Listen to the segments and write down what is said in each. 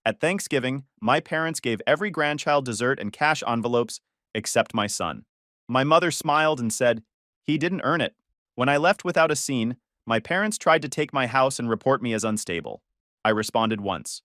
At Thanksgiving, my parents gave every grandchild dessert and cash envelopes except my son. My mother smiled and said, "He didn't earn it." When I left without a scene, my parents tried to take my house and report me as unstable. I responded once,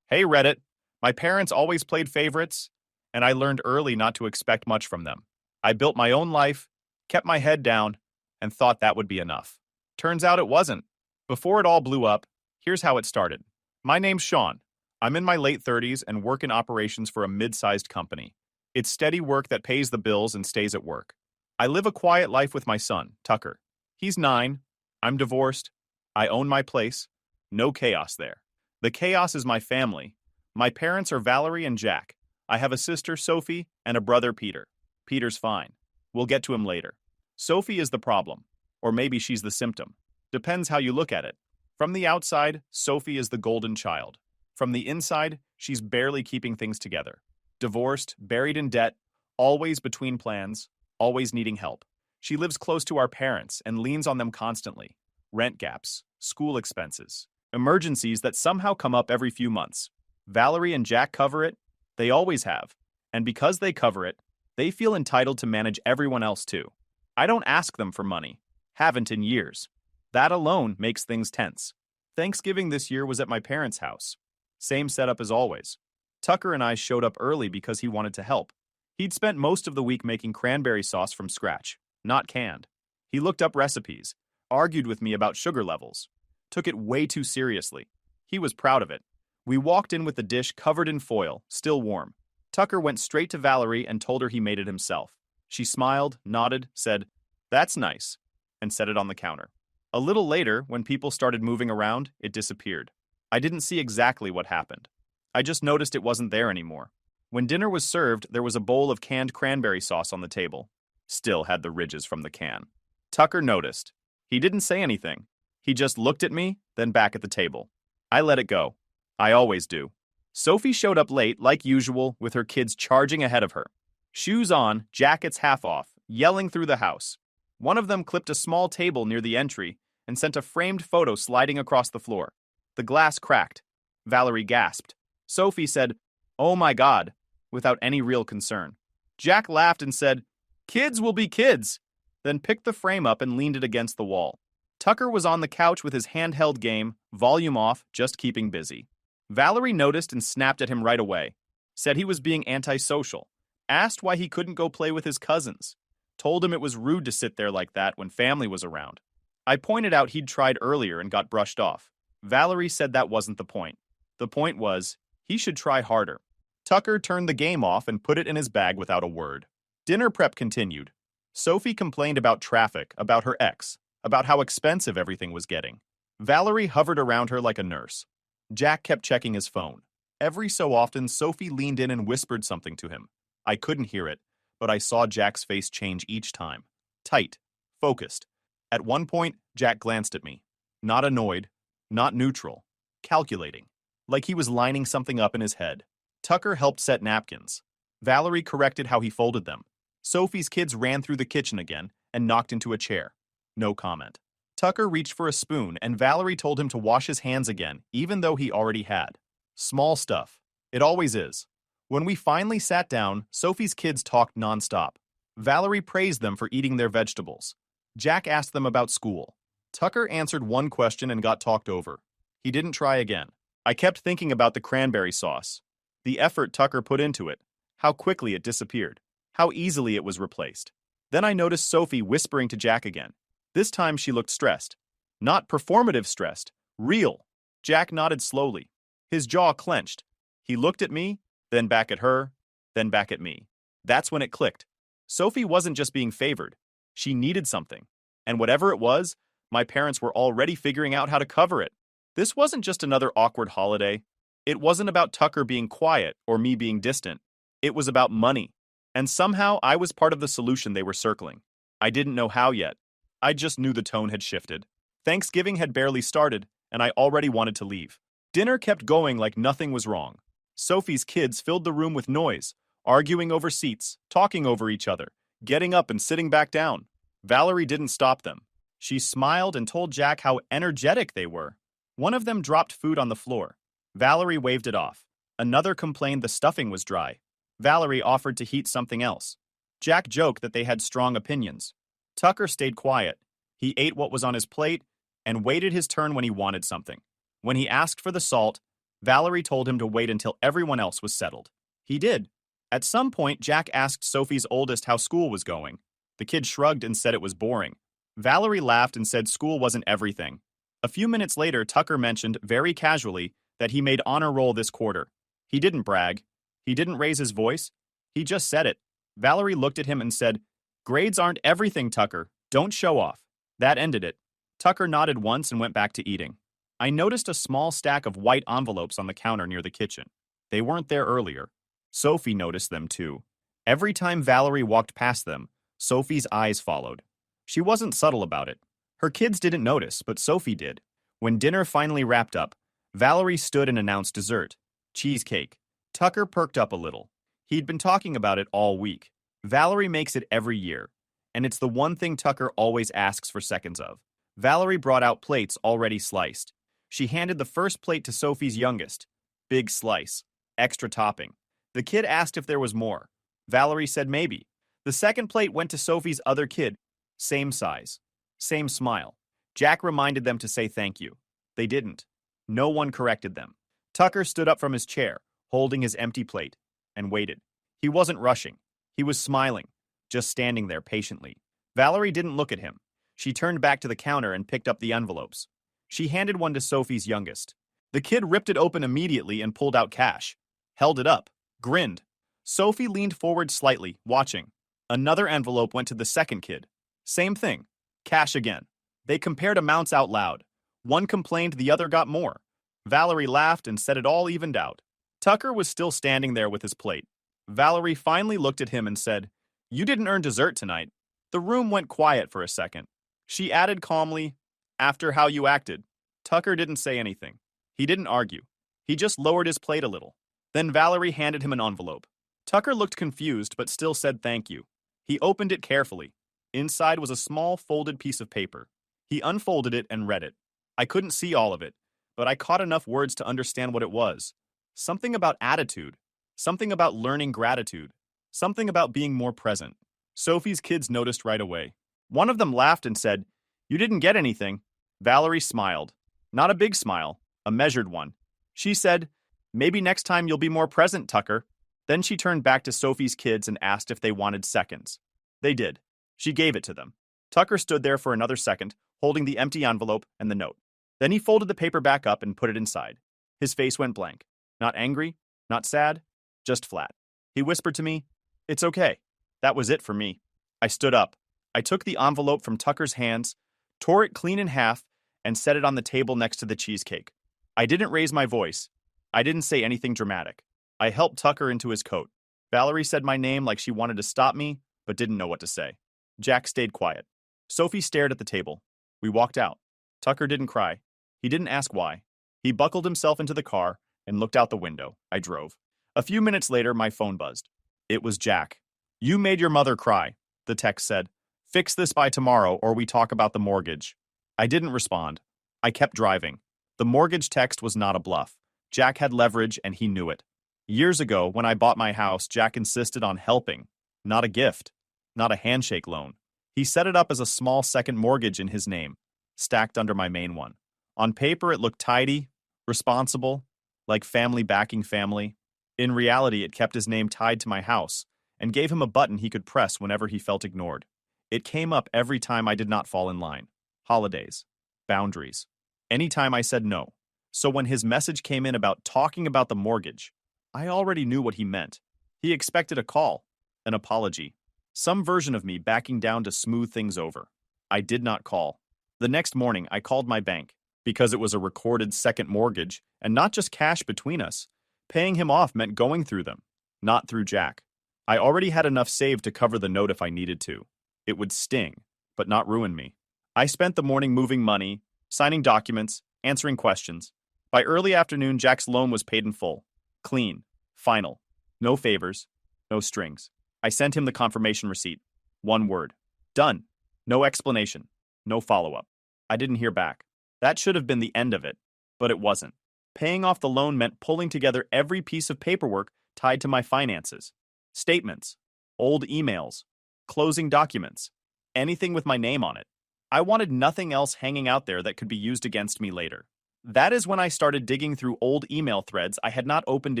"Hey Reddit, my parents always played favorites, and I learned early not to expect much from them. I built my own life, kept my head down, and thought that would be enough. Turns out it wasn't. Before it all blew up, here's how it started. My name's Sean. I'm in my late 30s and work in operations for a mid-sized company. It's steady work that pays the bills and stays at work. I live a quiet life with my son, Tucker. He's 9. I'm divorced. I own my place. No chaos there. The chaos is my family. My parents are Valerie and Jack. I have a sister, Sophie, and a brother, Peter. Peter's fine. We'll get to him later. Sophie is the problem. Or maybe she's the symptom. Depends how you look at it. From the outside, Sophie is the golden child. From the inside, she's barely keeping things together. Divorced, buried in debt, always between plans, always needing help. She lives close to our parents and leans on them constantly. Rent gaps, school expenses, emergencies that somehow come up every few months. Valerie and Jack cover it. They always have. And because they cover it, they feel entitled to manage everyone else too. I don't ask them for money. Haven't in years. That alone makes things tense. Thanksgiving this year was at my parents' house. Same setup as always. Tucker and I showed up early because he wanted to help. He'd spent most of the week making cranberry sauce from scratch, not canned. He looked up recipes, argued with me about sugar levels, took it way too seriously. He was proud of it. We walked in with the dish covered in foil, still warm. Tucker went straight to Valerie and told her he made it himself. She smiled, nodded, said, "That's nice," and set it on the counter. A little later, when people started moving around, it disappeared. I didn't see exactly what happened. I just noticed it wasn't there anymore. When dinner was served, there was a bowl of canned cranberry sauce on the table. Still had the ridges from the can. Tucker noticed. He didn't say anything. He just looked at me, then back at the table. I let it go. I always do. Sophie showed up late, like usual, with her kids charging ahead of her. Shoes on, jackets half off, yelling through the house. One of them clipped a small table near the entry and sent a framed photo sliding across the floor. The glass cracked. Valerie gasped. Sophie said, "Oh my God," without any real concern. Jack laughed and said, "Kids will be kids," then picked the frame up and leaned it against the wall. Tucker was on the couch with his handheld game, volume off, just keeping busy. Valerie noticed and snapped at him right away. Said he was being antisocial. Asked why he couldn't go play with his cousins. Told him it was rude to sit there like that when family was around. I pointed out he'd tried earlier and got brushed off. Valerie said that wasn't the point. The point was, he should try harder. Tucker turned the game off and put it in his bag without a word. Dinner prep continued. Sophie complained about traffic, about her ex, about how expensive everything was getting. Valerie hovered around her like a nurse. Jack kept checking his phone. Every so often, Sophie leaned in and whispered something to him. I couldn't hear it, but I saw Jack's face change each time. Tight, focused. At one point, Jack glanced at me. Not annoyed, not neutral, calculating, like he was lining something up in his head. Tucker helped set napkins. Valerie corrected how he folded them. Sophie's kids ran through the kitchen again and knocked into a chair. No comment. Tucker reached for a spoon and Valerie told him to wash his hands again, even though he already had. Small stuff. It always is. When we finally sat down, Sophie's kids talked nonstop. Valerie praised them for eating their vegetables. Jack asked them about school. Tucker answered one question and got talked over. He didn't try again. I kept thinking about the cranberry sauce. The effort Tucker put into it. How quickly it disappeared. How easily it was replaced. Then I noticed Sophie whispering to Jack again. This time she looked stressed. Not performative stressed. Real. Jack nodded slowly. His jaw clenched. He looked at me, then back at her, then back at me. That's when it clicked. Sophie wasn't just being favored. She needed something. And whatever it was, my parents were already figuring out how to cover it. This wasn't just another awkward holiday. It wasn't about Tucker being quiet or me being distant. It was about money. And somehow I was part of the solution they were circling. I didn't know how yet. I just knew the tone had shifted. Thanksgiving had barely started, and I already wanted to leave. Dinner kept going like nothing was wrong. Sophie's kids filled the room with noise, arguing over seats, talking over each other, getting up and sitting back down. Valerie didn't stop them. She smiled and told Jack how energetic they were. One of them dropped food on the floor. Valerie waved it off. Another complained the stuffing was dry. Valerie offered to heat something else. Jack joked that they had strong opinions. Tucker stayed quiet. He ate what was on his plate and waited his turn when he wanted something. When he asked for the salt, Valerie told him to wait until everyone else was settled. He did. At some point, Jack asked Sophie's oldest how school was going. The kid shrugged and said it was boring. Valerie laughed and said school wasn't everything. A few minutes later, Tucker mentioned, very casually, that he made honor roll this quarter. He didn't brag. He didn't raise his voice. He just said it. Valerie looked at him and said, "Grades aren't everything, Tucker. Don't show off." That ended it. Tucker nodded once and went back to eating. I noticed a small stack of white envelopes on the counter near the kitchen. They weren't there earlier. Sophie noticed them too. Every time Valerie walked past them, Sophie's eyes followed. She wasn't subtle about it. Her kids didn't notice, but Sophie did. When dinner finally wrapped up, Valerie stood and announced dessert. Cheesecake. Tucker perked up a little. He'd been talking about it all week. Valerie makes it every year, and it's the one thing Tucker always asks for seconds of. Valerie brought out plates already sliced. She handed the first plate to Sophie's youngest. Big slice. Extra topping. The kid asked if there was more. Valerie said maybe. The second plate went to Sophie's other kid. Same size. Same smile. Jack reminded them to say thank you. They didn't. No one corrected them. Tucker stood up from his chair, holding his empty plate, and waited. He wasn't rushing. He was smiling, just standing there patiently. Valerie didn't look at him. She turned back to the counter and picked up the envelopes. She handed one to Sophie's youngest. The kid ripped it open immediately and pulled out cash. Held it up. Grinned. Sophie leaned forward slightly, watching. Another envelope went to the second kid. Same thing. Cash again. They compared amounts out loud. One complained, the other got more. Valerie laughed and said it all evened out. Tucker was still standing there with his plate. Valerie finally looked at him and said, "You didn't earn dessert tonight." The room went quiet for a second. She added calmly, "After how you acted." Tucker didn't say anything. He didn't argue. He just lowered his plate a little. Then Valerie handed him an envelope. Tucker looked confused but still said thank you. He opened it carefully. Inside was a small folded piece of paper. He unfolded it and read it. I couldn't see all of it, but I caught enough words to understand what it was. Something about attitude. Something about learning gratitude. Something about being more present. Sophie's kids noticed right away. One of them laughed and said, "You didn't get anything." Valerie smiled. Not a big smile, a measured one. She said, "Maybe next time you'll be more present, Tucker." Then she turned back to Sophie's kids and asked if they wanted seconds. They did. She gave it to them. Tucker stood there for another second, holding the empty envelope and the note. Then he folded the paper back up and put it inside. His face went blank. Not angry, not sad, just flat. He whispered to me, "It's okay." That was it for me. I stood up. I took the envelope from Tucker's hands, tore it clean in half, and set it on the table next to the cheesecake. I didn't raise my voice. I didn't say anything dramatic. I helped Tucker into his coat. Valerie said my name like she wanted to stop me, but didn't know what to say. Jack stayed quiet. Sophie stared at the table. We walked out. Tucker didn't cry. He didn't ask why. He buckled himself into the car and looked out the window. I drove. A few minutes later, my phone buzzed. It was Jack. "You made your mother cry," the text said. "Fix this by tomorrow or we talk about the mortgage." I didn't respond. I kept driving. The mortgage text was not a bluff. Jack had leverage and he knew it. Years ago, when I bought my house, Jack insisted on helping, not a gift, not a handshake loan. He set it up as a small second mortgage in his name, stacked under my main one. On paper, it looked tidy, responsible, like family backing family. In reality, it kept his name tied to my house and gave him a button he could press whenever he felt ignored. It came up every time I did not fall in line. Holidays. Boundaries. Anytime I said no. So when his message came in about talking about the mortgage, I already knew what he meant. He expected a call, an apology, some version of me backing down to smooth things over. I did not call. The next morning, I called my bank, because it was a recorded second mortgage and not just cash between us. Paying him off meant going through them, not through Jack. I already had enough saved to cover the note if I needed to. It would sting, but not ruin me. I spent the morning moving money, signing documents, answering questions. By early afternoon, Jack's loan was paid in full. Clean. Final. No favors. No strings. I sent him the confirmation receipt. One word. Done. No explanation. No follow-up. I didn't hear back. That should have been the end of it, but it wasn't. Paying off the loan meant pulling together every piece of paperwork tied to my finances. Statements, old emails, closing documents, anything with my name on it. I wanted nothing else hanging out there that could be used against me later. That is when I started digging through old email threads I had not opened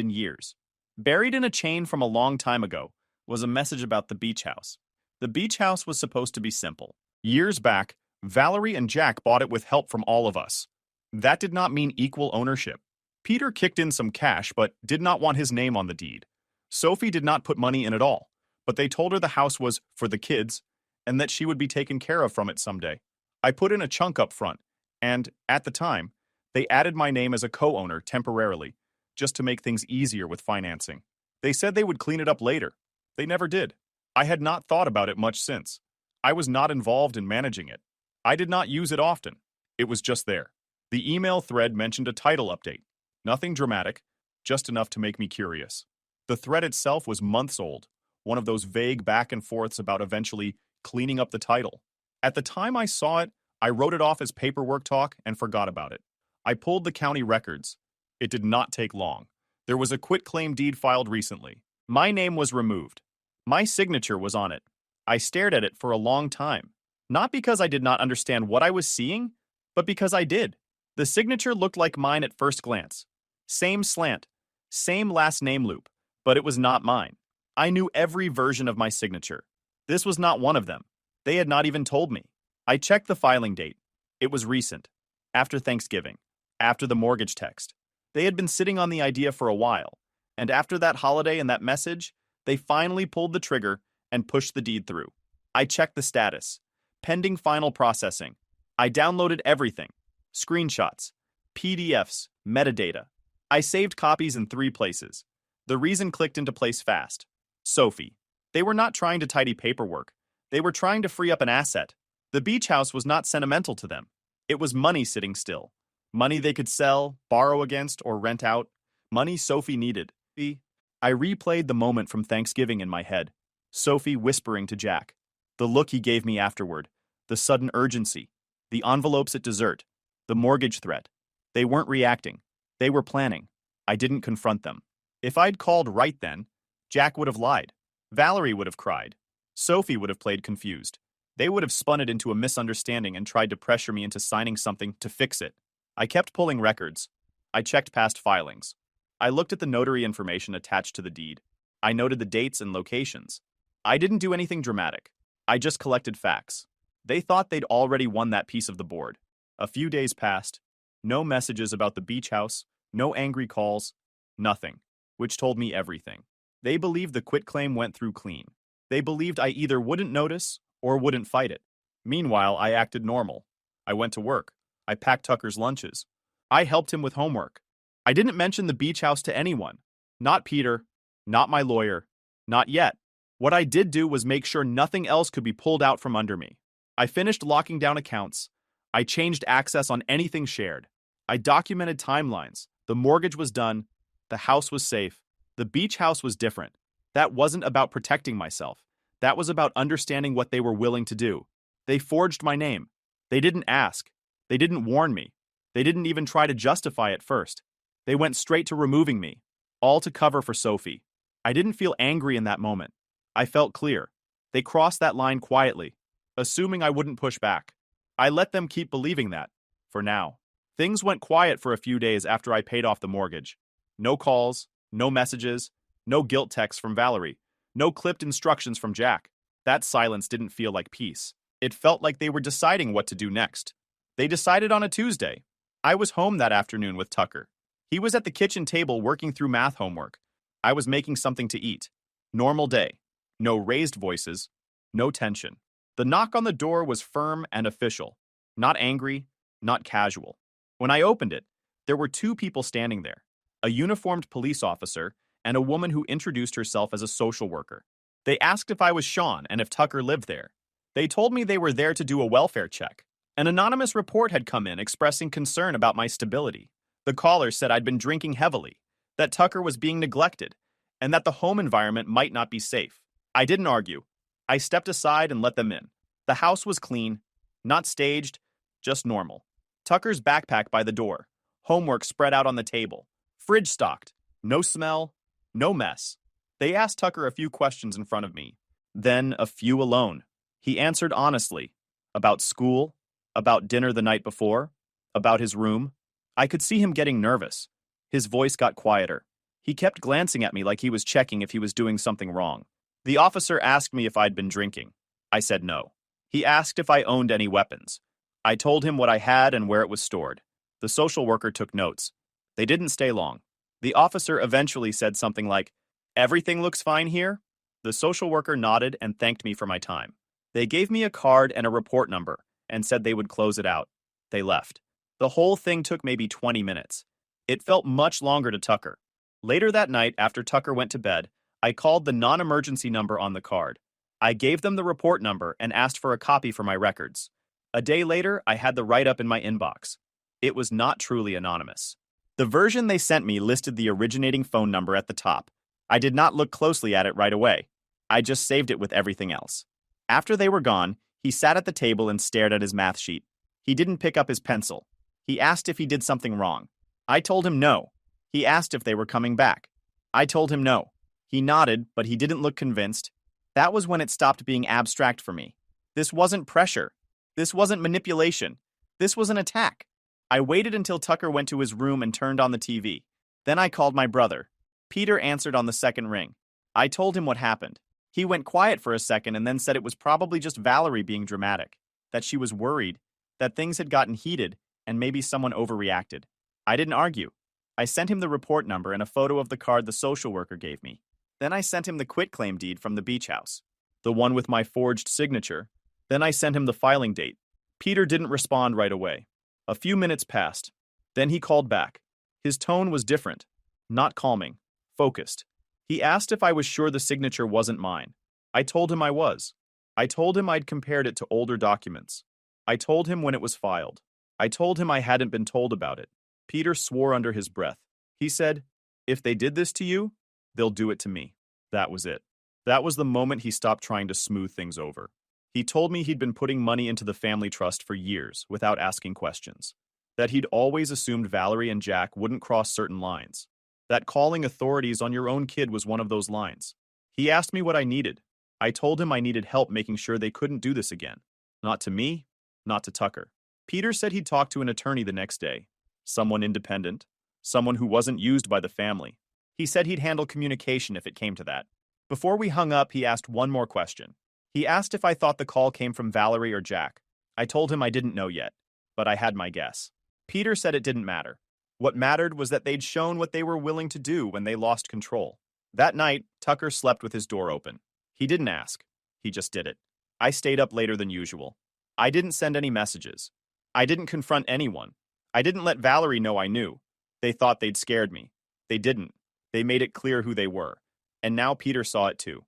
in years. Buried in a chain from a long time ago was a message about the beach house. The beach house was supposed to be simple. Years back, Valerie and Jack bought it with help from all of us. That did not mean equal ownership. Peter kicked in some cash but did not want his name on the deed. Sophie did not put money in at all, but they told her the house was for the kids and that she would be taken care of from it someday. I put in a chunk up front, and, at the time, they added my name as a co-owner temporarily, just to make things easier with financing. They said they would clean it up later. They never did. I had not thought about it much since. I was not involved in managing it. I did not use it often. It was just there. The email thread mentioned a title update. Nothing dramatic, just enough to make me curious. The thread itself was months old, one of those vague back and forths about eventually cleaning up the title. At the time I saw it, I wrote it off as paperwork talk and forgot about it. I pulled the county records. It did not take long. There was a quitclaim deed filed recently. My name was removed. My signature was on it. I stared at it for a long time. Not because I did not understand what I was seeing, but because I did. The signature looked like mine at first glance. Same slant, same last name loop, but it was not mine. I knew every version of my signature. This was not one of them. They had not even told me. I checked the filing date. It was recent. After Thanksgiving. After the mortgage text. They had been sitting on the idea for a while, and after that holiday and that message, they finally pulled the trigger and pushed the deed through. I checked the status. Pending final processing. I downloaded everything. Screenshots, PDFs, metadata. I saved copies in 3 places. The reason clicked into place fast. Sophie. They were not trying to tidy paperwork. They were trying to free up an asset. The beach house was not sentimental to them. It was money sitting still. Money they could sell, borrow against, or rent out. Money Sophie needed. I replayed the moment from Thanksgiving in my head. Sophie whispering to Jack. The look he gave me afterward. The sudden urgency. The envelopes at dessert. The mortgage threat. They weren't reacting. They were planning. I didn't confront them. If I'd called right then, Jack would have lied. Valerie would have cried. Sophie would have played confused. They would have spun it into a misunderstanding and tried to pressure me into signing something to fix it. I kept pulling records. I checked past filings. I looked at the notary information attached to the deed. I noted the dates and locations. I didn't do anything dramatic. I just collected facts. They thought they'd already won that piece of the board. A few days passed. No messages about the beach house, no angry calls, nothing, which told me everything. They believed the quitclaim went through clean. They believed I either wouldn't notice or wouldn't fight it. Meanwhile, I acted normal. I went to work. I packed Tucker's lunches. I helped him with homework. I didn't mention the beach house to anyone. Not Peter, not my lawyer, not yet. What I did do was make sure nothing else could be pulled out from under me. I finished locking down accounts. I changed access on anything shared. I documented timelines. The mortgage was done. The house was safe. The beach house was different. That wasn't about protecting myself. That was about understanding what they were willing to do. They forged my name. They didn't ask. They didn't warn me. They didn't even try to justify it first. They went straight to removing me, all to cover for Sophie. I didn't feel angry in that moment. I felt clear. They crossed that line quietly, assuming I wouldn't push back. I let them keep believing that, for now. Things went quiet for a few days after I paid off the mortgage. No calls, no messages, no guilt texts from Valerie, no clipped instructions from Jack. That silence didn't feel like peace. It felt like they were deciding what to do next. They decided on a Tuesday. I was home that afternoon with Tucker. He was at the kitchen table working through math homework. I was making something to eat. Normal day. No raised voices. No tension. The knock on the door was firm and official. Not angry, not casual. When I opened it, there were 2 people standing there. A uniformed police officer and a woman who introduced herself as a social worker. They asked if I was Sean and if Tucker lived there. They told me they were there to do a welfare check. An anonymous report had come in expressing concern about my stability. The caller said I'd been drinking heavily, that Tucker was being neglected, and that the home environment might not be safe. I didn't argue. I stepped aside and let them in. The house was clean, not staged, just normal. Tucker's backpack by the door, Homework spread out on the table. Fridge stocked. No smell, no mess. They asked Tucker a few questions in front of me, then a few alone. He answered honestly. About school, about dinner the night before, about his room. I could see him getting nervous. His voice got quieter. He kept glancing at me like he was checking if he was doing something wrong. The officer asked me if I'd been drinking. I said no. He asked if I owned any weapons. I told him what I had and where it was stored. The social worker took notes. They didn't stay long. The officer eventually said something like, "Everything looks fine here?" The social worker nodded and thanked me for my time. They gave me a card and a report number and said they would close it out. They left. The whole thing took maybe 20 minutes. It felt much longer to Tucker. Later that night, after Tucker went to bed, I called the non-emergency number on the card. I gave them the report number and asked for a copy for my records. A day later, I had the write-up in my inbox. It was not truly anonymous. The version they sent me listed the originating phone number at the top. I did not look closely at it right away. I just saved it with everything else. After they were gone, he sat at the table and stared at his math sheet. He didn't pick up his pencil. He asked if he did something wrong. I told him no. He asked if they were coming back. I told him no. He nodded, but he didn't look convinced. That was when it stopped being abstract for me. This wasn't pressure. This wasn't manipulation. This was an attack. I waited until Tucker went to his room and turned on the TV. Then I called my brother. Peter answered on the second ring. I told him what happened. He went quiet for a second and then said it was probably just Valerie being dramatic, that she was worried, that things had gotten heated, and maybe someone overreacted. I didn't argue. I sent him the report number and a photo of the card the social worker gave me. Then I sent him the quitclaim deed from the beach house, the one with my forged signature. Then I sent him the filing date. Peter didn't respond right away. A few minutes passed. Then he called back. His tone was different, not calming, focused. He asked if I was sure the signature wasn't mine. I told him I was. I told him I'd compared it to older documents. I told him when it was filed. I told him I hadn't been told about it. Peter swore under his breath. He said, "If they did this to you, they'll do it to me." That was it. That was the moment he stopped trying to smooth things over. He told me he'd been putting money into the family trust for years without asking questions. That he'd always assumed Valerie and Jack wouldn't cross certain lines. That calling authorities on your own kid was one of those lines. He asked me what I needed. I told him I needed help making sure they couldn't do this again. Not to me, not to Tucker. Peter said he'd talk to an attorney the next day. Someone independent. Someone who wasn't used by the family. He said he'd handle communication if it came to that. Before we hung up, he asked one more question. He asked if I thought the call came from Valerie or Jack. I told him I didn't know yet, but I had my guess. Peter said it didn't matter. What mattered was that they'd shown what they were willing to do when they lost control. That night, Tucker slept with his door open. He didn't ask. He just did it. I stayed up later than usual. I didn't send any messages. I didn't confront anyone. I didn't let Valerie know I knew. They thought they'd scared me. They didn't. They made it clear who they were. And now Peter saw it too.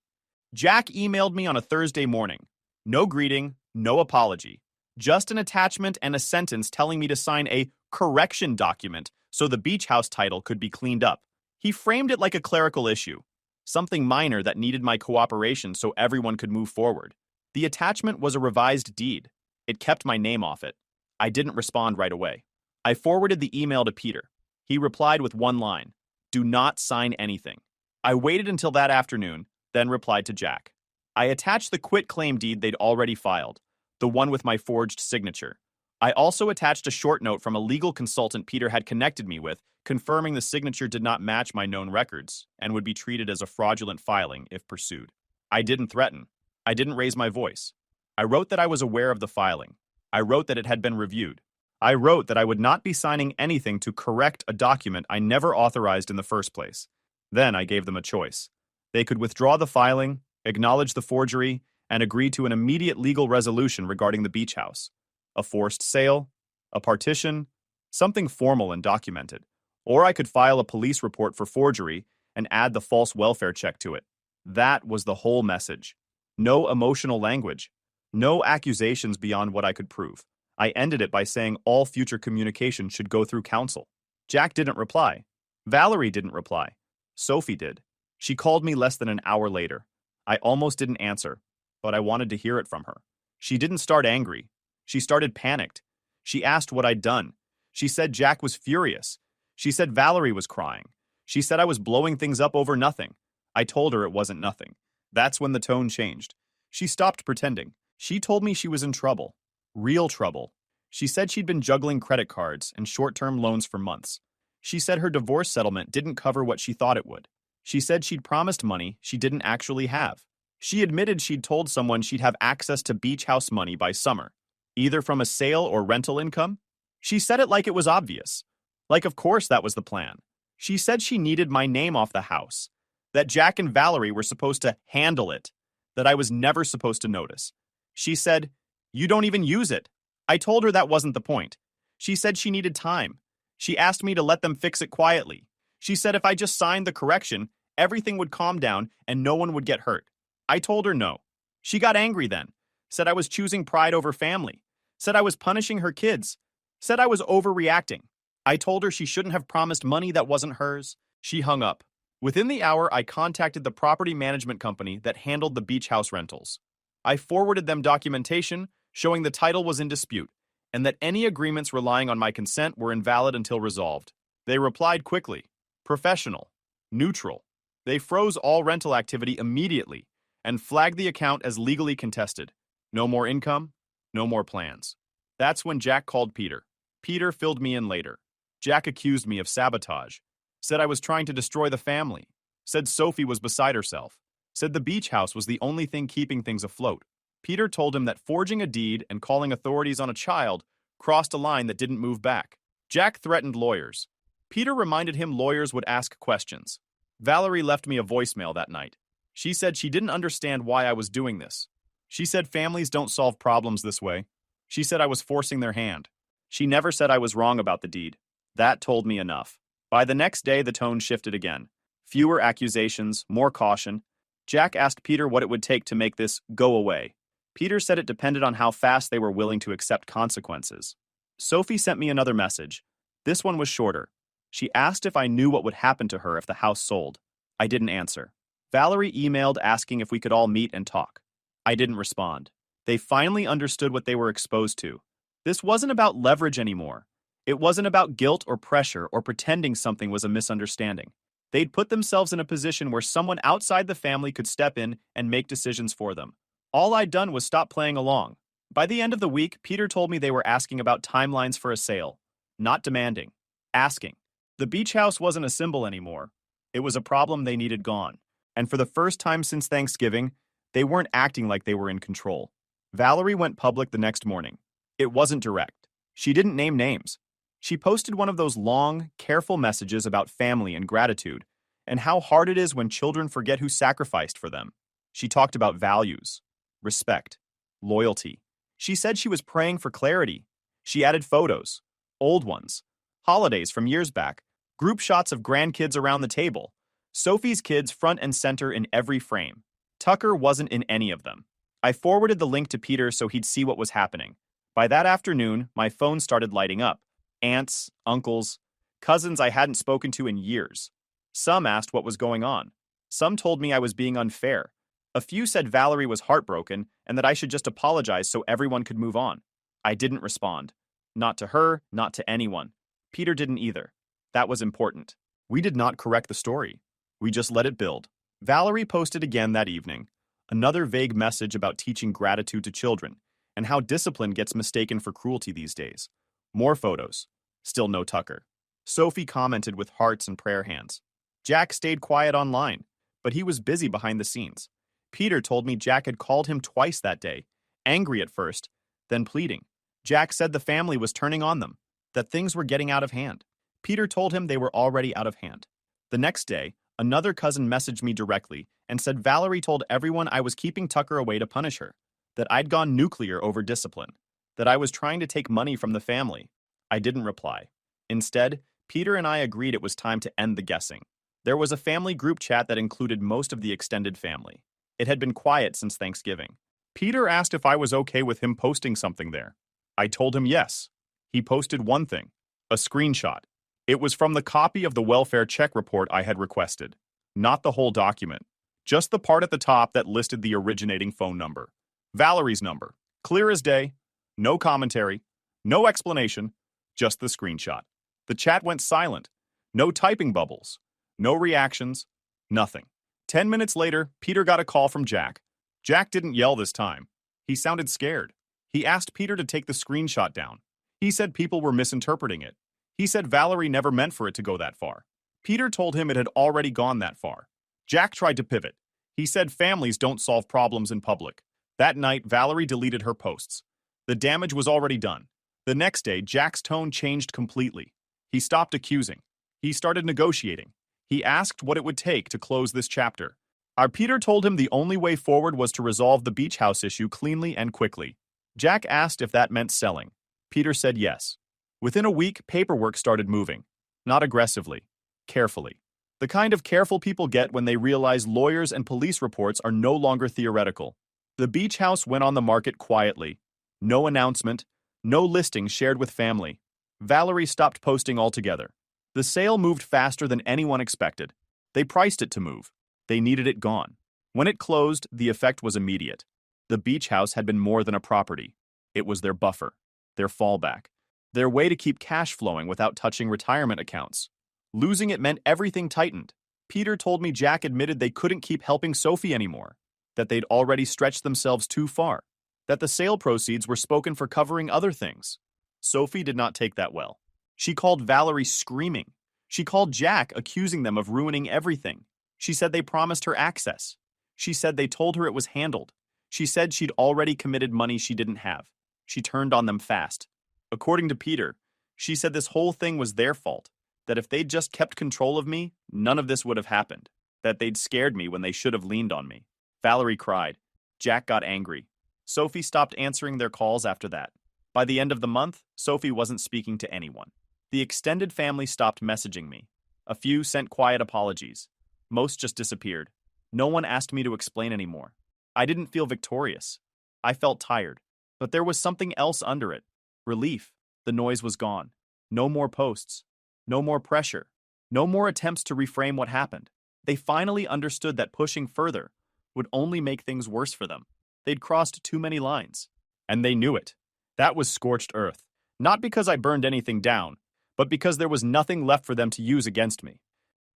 Jack emailed me on a Thursday morning. No greeting, no apology. Just an attachment and a sentence telling me to sign a correction document so the beach house title could be cleaned up. He framed it like a clerical issue. Something minor that needed my cooperation so everyone could move forward. The attachment was a revised deed. It kept my name off it. I didn't respond right away. I forwarded the email to Peter. He replied with one line, "Do not sign anything." I waited until that afternoon, then replied to Jack. I attached the quitclaim deed they'd already filed, the one with my forged signature. I also attached a short note from a legal consultant Peter had connected me with, confirming the signature did not match my known records and would be treated as a fraudulent filing if pursued. I didn't threaten. I didn't raise my voice. I wrote that I was aware of the filing. I wrote that it had been reviewed. I wrote that I would not be signing anything to correct a document I never authorized in the first place. Then I gave them a choice. They could withdraw the filing, acknowledge the forgery, and agree to an immediate legal resolution regarding the beach house. A forced sale, a partition, something formal and documented. Or I could file a police report for forgery and add the false welfare check to it. That was the whole message. No emotional language. No accusations beyond what I could prove. I ended it by saying all future communication should go through counsel. Jack didn't reply. Valerie didn't reply. Sophie did. She called me less than an hour later. I almost didn't answer, but I wanted to hear it from her. She didn't start angry. She started panicked. She asked what I'd done. She said Jack was furious. She said Valerie was crying. She said I was blowing things up over nothing. I told her it wasn't nothing. That's when the tone changed. She stopped pretending. She told me she was in trouble. Real trouble. She said she'd been juggling credit cards and short-term loans for months. She said her divorce settlement didn't cover what she thought it would. She said she'd promised money she didn't actually have. She admitted she'd told someone she'd have access to beach house money by summer, either from a sale or rental income. She said it like it was obvious. Like, of course that was the plan. She said she needed my name off the house, that Jack and Valerie were supposed to handle it, that I was never supposed to notice. She said, "You don't even use it." I told her that wasn't the point. She said she needed time. She asked me to let them fix it quietly. She said if I just signed the correction, everything would calm down and no one would get hurt. I told her no. She got angry then, said I was choosing pride over family, said I was punishing her kids, said I was overreacting. I told her she shouldn't have promised money that wasn't hers. She hung up. Within the hour, I contacted the property management company that handled the beach house rentals. I forwarded them documentation showing the title was in dispute and that any agreements relying on my consent were invalid until resolved. They replied quickly, professional, neutral. They froze all rental activity immediately and flagged the account as legally contested. No more income, no more plans. That's when Jack called Peter. Peter filled me in later. Jack accused me of sabotage, said I was trying to destroy the family, said Sophie was beside herself, said the beach house was the only thing keeping things afloat. Peter told him that forging a deed and calling authorities on a child crossed a line that didn't move back. Jack threatened lawyers. Peter reminded him lawyers would ask questions. Valerie left me a voicemail that night. She said she didn't understand why I was doing this. She said families don't solve problems this way. She said I was forcing their hand. She never said I was wrong about the deed. That told me enough. By the next day, the tone shifted again. Fewer accusations, more caution. Jack asked Peter what it would take to make this go away. Peter said it depended on how fast they were willing to accept consequences. Sophie sent me another message. This one was shorter. She asked if I knew what would happen to her if the house sold. I didn't answer. Valerie emailed asking if we could all meet and talk. I didn't respond. They finally understood what they were exposed to. This wasn't about leverage anymore. It wasn't about guilt or pressure or pretending something was a misunderstanding. They'd put themselves in a position where someone outside the family could step in and make decisions for them. All I'd done was stop playing along. By the end of the week, Peter told me they were asking about timelines for a sale. Not demanding. Asking. The beach house wasn't a symbol anymore. It was a problem they needed gone. And for the first time since Thanksgiving, they weren't acting like they were in control. Valerie went public the next morning. It wasn't direct. She didn't name names. She posted one of those long, careful messages about family and gratitude, and how hard it is when children forget who sacrificed for them. She talked about values, respect, loyalty. She said she was praying for clarity. She added photos, old ones, holidays from years back, group shots of grandkids around the table, Sophie's kids front and center in every frame. Tucker wasn't in any of them. I forwarded the link to Peter so he'd see what was happening. By that afternoon, my phone started lighting up. Aunts, uncles, cousins I hadn't spoken to in years. Some asked what was going on. Some told me I was being unfair. A few said Valerie was heartbroken and that I should just apologize so everyone could move on. I didn't respond. Not to her, not to anyone. Peter didn't either. That was important. We did not correct the story. We just let it build. Valerie posted again that evening. Another vague message about teaching gratitude to children and how discipline gets mistaken for cruelty these days. More photos. Still no Tucker. Sophie commented with hearts and prayer hands. Jack stayed quiet online, but he was busy behind the scenes. Peter told me Jack had called him twice that day, angry at first, then pleading. Jack said the family was turning on them, that things were getting out of hand. Peter told him they were already out of hand. The next day, another cousin messaged me directly and said Valerie told everyone I was keeping Tucker away to punish her, that I'd gone nuclear over discipline, that I was trying to take money from the family. I didn't reply. Instead, Peter and I agreed it was time to end the guessing. There was a family group chat that included most of the extended family. It had been quiet since Thanksgiving. Peter asked if I was okay with him posting something there. I told him yes. He posted one thing, a screenshot. It was from the copy of the welfare check report I had requested. Not the whole document. Just the part at the top that listed the originating phone number. Valerie's number. Clear as day. No commentary. No explanation. Just the screenshot. The chat went silent. No typing bubbles. No reactions. Nothing. 10 minutes later, Peter got a call from Jack. Jack didn't yell this time. He sounded scared. He asked Peter to take the screenshot down. He said people were misinterpreting it. He said Valerie never meant for it to go that far. Peter told him it had already gone that far. Jack tried to pivot. He said families don't solve problems in public. That night, Valerie deleted her posts. The damage was already done. The next day, Jack's tone changed completely. He stopped accusing. He started negotiating. He asked what it would take to close this chapter. Our Peter told him the only way forward was to resolve the beach house issue cleanly and quickly. Jack asked if that meant selling. Peter said yes. Within a week, paperwork started moving. Not aggressively. Carefully. The kind of careful people get when they realize lawyers and police reports are no longer theoretical. The beach house went on the market quietly. No announcement. No listing shared with family. Valerie stopped posting altogether. The sale moved faster than anyone expected. They priced it to move. They needed it gone. When it closed, the effect was immediate. The beach house had been more than a property. It was their buffer, their fallback, their way to keep cash flowing without touching retirement accounts. Losing it meant everything tightened. Peter told me Jack admitted they couldn't keep helping Sophie anymore, that they'd already stretched themselves too far, that the sale proceeds were spoken for covering other things. Sophie did not take that well. She called Valerie screaming. She called Jack, accusing them of ruining everything. She said they promised her access. She said they told her it was handled. She said she'd already committed money she didn't have. She turned on them fast. According to Peter, she said this whole thing was their fault, that if they'd just kept control of me, none of this would have happened, that they'd scared me when they should have leaned on me. Valerie cried. Jack got angry. Sophie stopped answering their calls after that. By the end of the month, Sophie wasn't speaking to anyone. The extended family stopped messaging me. A few sent quiet apologies. Most just disappeared. No one asked me to explain anymore. I didn't feel victorious. I felt tired. But there was something else under it. Relief. The noise was gone. No more posts. No more pressure. No more attempts to reframe what happened. They finally understood that pushing further would only make things worse for them. They'd crossed too many lines. And they knew it. That was scorched earth. Not because I burned anything down, but because there was nothing left for them to use against me.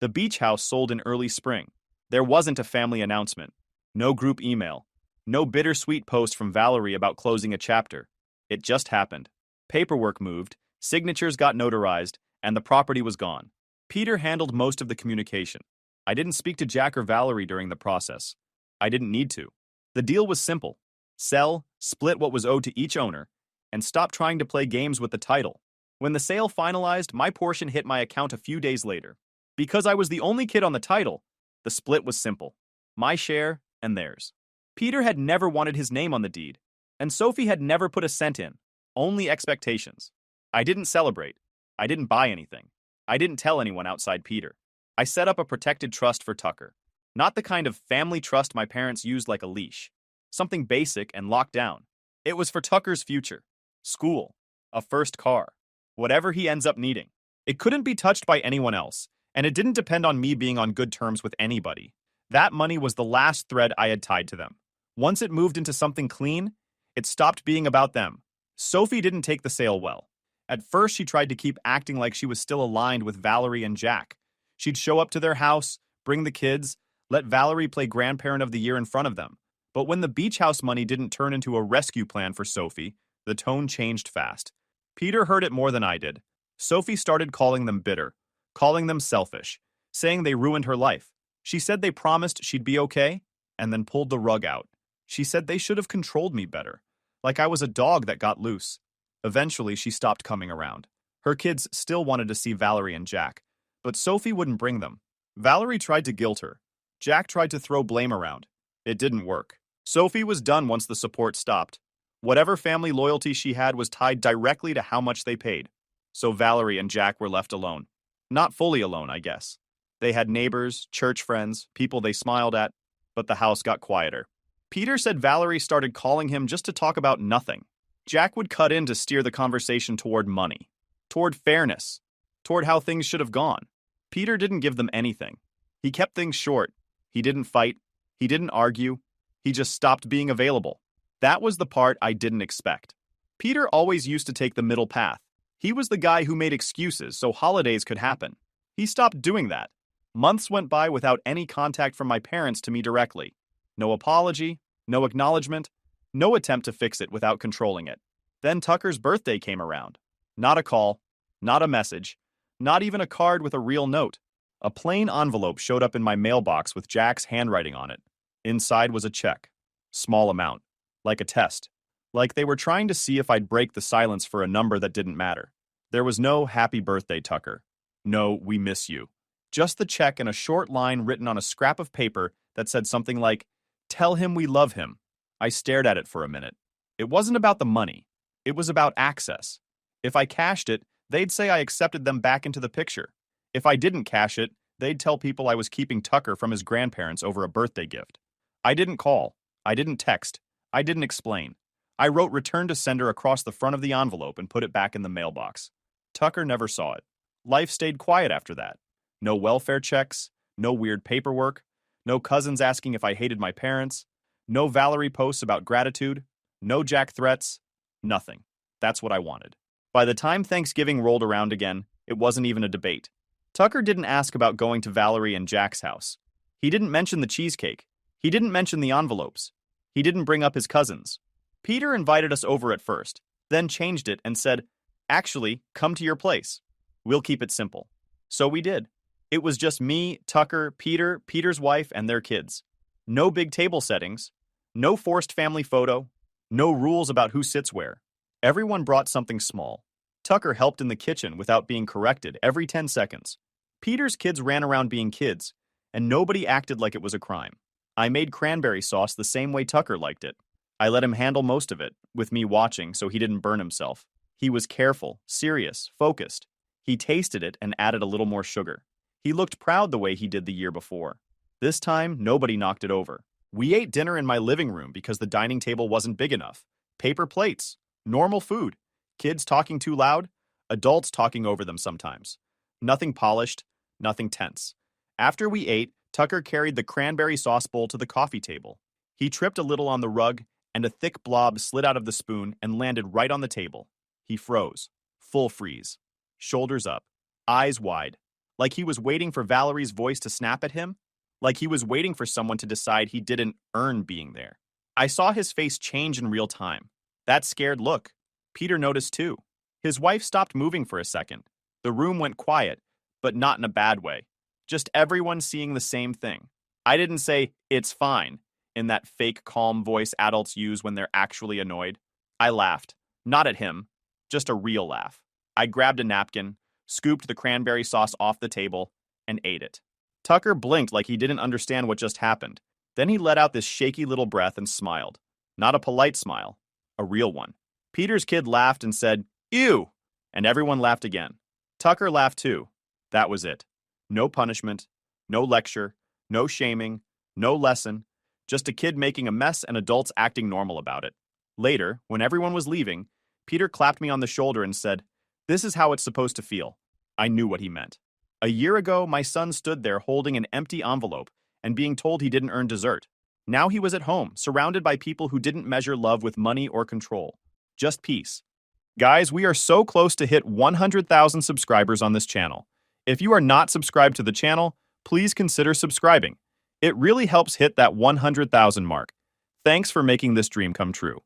The beach house sold in early spring. There wasn't a family announcement. No group email. No bittersweet post from Valerie about closing a chapter. It just happened. Paperwork moved, signatures got notarized, and the property was gone. Peter handled most of the communication. I didn't speak to Jack or Valerie during the process. I didn't need to. The deal was simple. Sell, split what was owed to each owner, and stop trying to play games with the title. When the sale finalized, my portion hit my account a few days later. Because I was the only kid on the title, the split was simple. My share and theirs. Peter had never wanted his name on the deed, and Sophie had never put a cent in. Only expectations. I didn't celebrate. I didn't buy anything. I didn't tell anyone outside Peter. I set up a protected trust for Tucker. Not the kind of family trust my parents used like a leash. Something basic and locked down. It was for Tucker's future. School. A first car. Whatever he ends up needing. It couldn't be touched by anyone else, and it didn't depend on me being on good terms with anybody. That money was the last thread I had tied to them. Once it moved into something clean, it stopped being about them. Sophie didn't take the sale well. At first, she tried to keep acting like she was still aligned with Valerie and Jack. She'd show up to their house, bring the kids, let Valerie play grandparent of the year in front of them. But when the beach house money didn't turn into a rescue plan for Sophie, the tone changed fast. Peter heard it more than I did. Sophie started calling them bitter, calling them selfish, saying they ruined her life. She said they promised she'd be okay, and then pulled the rug out. She said they should have controlled me better, like I was a dog that got loose. Eventually, she stopped coming around. Her kids still wanted to see Valerie and Jack, but Sophie wouldn't bring them. Valerie tried to guilt her. Jack tried to throw blame around. It didn't work. Sophie was done once the support stopped. Whatever family loyalty she had was tied directly to how much they paid. So Valerie and Jack were left alone. Not fully alone, I guess. They had neighbors, church friends, people they smiled at, but the house got quieter. Peter said Valerie started calling him just to talk about nothing. Jack would cut in to steer the conversation toward money, toward fairness, toward how things should have gone. Peter didn't give them anything. He kept things short. He didn't fight. He didn't argue. He just stopped being available. That was the part I didn't expect. Peter always used to take the middle path. He was the guy who made excuses so holidays could happen. He stopped doing that. Months went by without any contact from my parents to me directly. No apology, no acknowledgement, no attempt to fix it without controlling it. Then Tucker's birthday came around. Not a call, not a message, not even a card with a real note. A plain envelope showed up in my mailbox with Jack's handwriting on it. Inside was a check. Small amount. Like a test. Like they were trying to see if I'd break the silence for a number that didn't matter. There was no happy birthday, Tucker. No, we miss you. Just the check and a short line written on a scrap of paper that said something like, "Tell him we love him." I stared at it for a minute. It wasn't about the money. It was about access. If I cashed it, they'd say I accepted them back into the picture. If I didn't cash it, they'd tell people I was keeping Tucker from his grandparents over a birthday gift. I didn't call. I didn't text. I didn't explain. I wrote return to sender across the front of the envelope and put it back in the mailbox. Tucker never saw it. Life stayed quiet after that. No welfare checks, no weird paperwork, no cousins asking if I hated my parents, no Valerie posts about gratitude, no Jack threats, nothing. That's what I wanted. By the time Thanksgiving rolled around again, it wasn't even a debate. Tucker didn't ask about going to Valerie and Jack's house. He didn't mention the cheesecake. He didn't mention the envelopes. He didn't bring up his cousins. Peter invited us over at first, then changed it and said, "Actually, come to your place. We'll keep it simple." So we did. It was just me, Tucker, Peter, Peter's wife, and their kids. No big table settings. No forced family photo. No rules about who sits where. Everyone brought something small. Tucker helped in the kitchen without being corrected every 10 seconds. Peter's kids ran around being kids, and nobody acted like it was a crime. I made cranberry sauce the same way Tucker liked it. I let him handle most of it, with me watching so he didn't burn himself. He was careful, serious, focused. He tasted it and added a little more sugar. He looked proud the way he did the year before. This time, nobody knocked it over. We ate dinner in my living room because the dining table wasn't big enough. Paper plates, normal food, kids talking too loud, adults talking over them sometimes. Nothing polished, nothing tense. After we ate, Tucker carried the cranberry sauce bowl to the coffee table. He tripped a little on the rug, and a thick blob slid out of the spoon and landed right on the table. He froze. Full freeze. Shoulders up. Eyes wide. Like he was waiting for Valerie's voice to snap at him. Like he was waiting for someone to decide he didn't earn being there. I saw his face change in real time. That scared look. Peter noticed too. His wife stopped moving for a second. The room went quiet, but not in a bad way. Just everyone seeing the same thing. I didn't say, "It's fine," in that fake calm voice adults use when they're actually annoyed. I laughed. Not at him. Just a real laugh. I grabbed a napkin, scooped the cranberry sauce off the table, and ate it. Tucker blinked like he didn't understand what just happened. Then he let out this shaky little breath and smiled. Not a polite smile. A real one. Peter's kid laughed and said, "Ew!" And everyone laughed again. Tucker laughed too. That was it. No punishment, no lecture, no shaming, no lesson, just a kid making a mess and adults acting normal about it. Later, when everyone was leaving, Peter clapped me on the shoulder and said, "This is how it's supposed to feel." I knew what he meant. A year ago, my son stood there holding an empty envelope and being told he didn't earn dessert. Now he was at home, surrounded by people who didn't measure love with money or control. Just peace. Guys, we are so close to hit 100,000 subscribers on this channel. If you are not subscribed to the channel, please consider subscribing. It really helps hit that 100,000 mark. Thanks for making this dream come true.